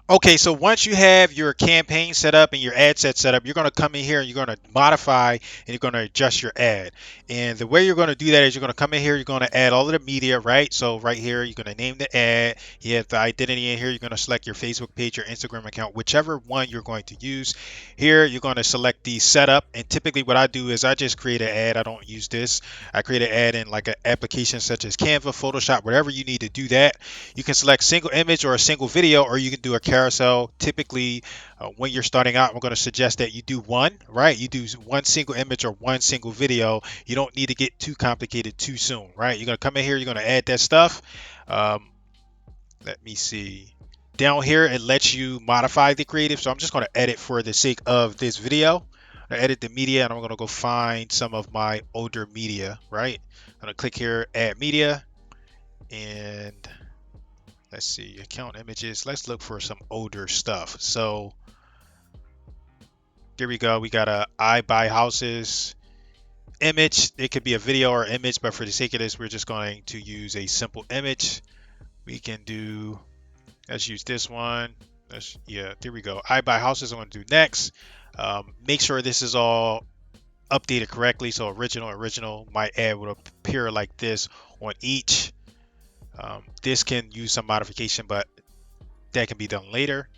Okay, so once you have your campaign set up and your ad set up, you're going to come in here and you're going to modify and you're going to adjust your ad. And the way you're going to do that is you're going to come in here, you're going to add all of the media, right? So right here, you're going to name the ad. You have the identity in here. You're going to select your Facebook page, your Instagram account, whichever one you're going to use. Here, you're going to select the setup. And typically what I do is I just create an ad. I don't use this. I create an ad in like an application such as Canva, Photoshop, whatever you need to do that. You can select single image or a single video, or you can do a carousel. Typically, when you're starting out, I'm going to suggest that you do one, right? You do one single image or one single video. You don't need to get too complicated too soon, right? You're going to come in here, you're going to add that stuff. Um, Let me see. Down here, it lets you modify the creative. So I'm just going to edit for the sake of this video. I edit the media and I'm going to go find some of my older media, right? I'm going to click here, add media, and let's see, account images. Let's look for some older stuff. So here we go. We got a I buy houses image. It could be a video or image, but for the sake of this, we're just going to use a simple image. We can do, let's use this one. Yeah, there we go. I buy houses. I'm going to do next. Make sure this is all updated correctly. So original. My ad would appear like this on each. This can use some modification, but that can be done later.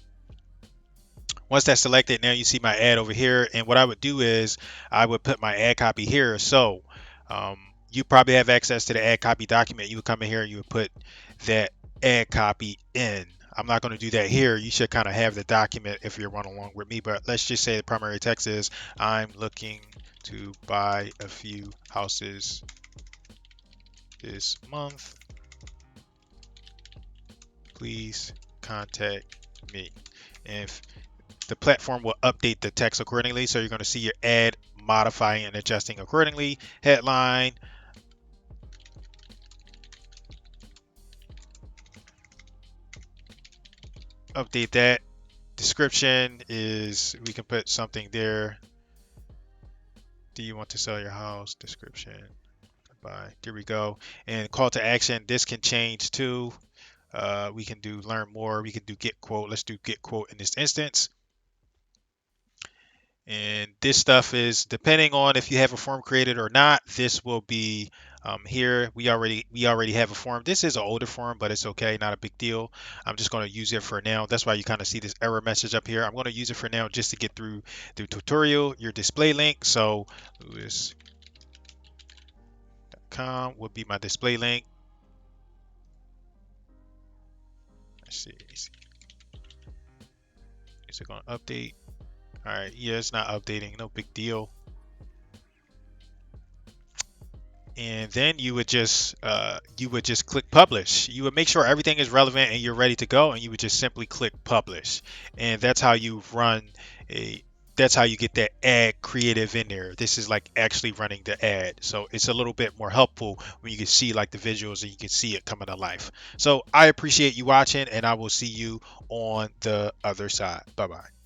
Once that's selected, now you see my ad over here. And what I would do is I would put my ad copy here. So um, you probably have access to the ad copy document. You would come in here and you would put that ad copy in. I'm not going to do that here. You should kind of have the document if you're running along with me. But let's just say the primary text is I'm looking to buy a few houses this month. Please contact me. And if the platform will update the text accordingly. So you're going to see your ad modifying and adjusting accordingly. Headline, update that. Description is, we can put something there. Do you want to sell your house? Description. Bye. There we go. And call to action, this can change too. We can do learn more. We can do get quote. Let's do get quote in this instance. And this stuff is depending on if you have a form created or not. This will be here. We already have a form. This is an older form, but it's okay, not a big deal. I'm just going to use it for now. That's why you kind of see this error message up here. I'm going to use it for now just to get through the tutorial. Your display link. So lewis.com would be my display link. Let's see. Is it going to update? All right. Yeah, it's not updating. No big deal. And then you would just click publish. You would make sure everything is relevant and you're ready to go, and you would just simply click publish. And that's how you run a that's how you get that ad creative in there. This is like actually running the ad. So it's a little bit more helpful when you can see like the visuals and you can see it coming to life. So I appreciate you watching, and I will see you on the other side. Bye bye.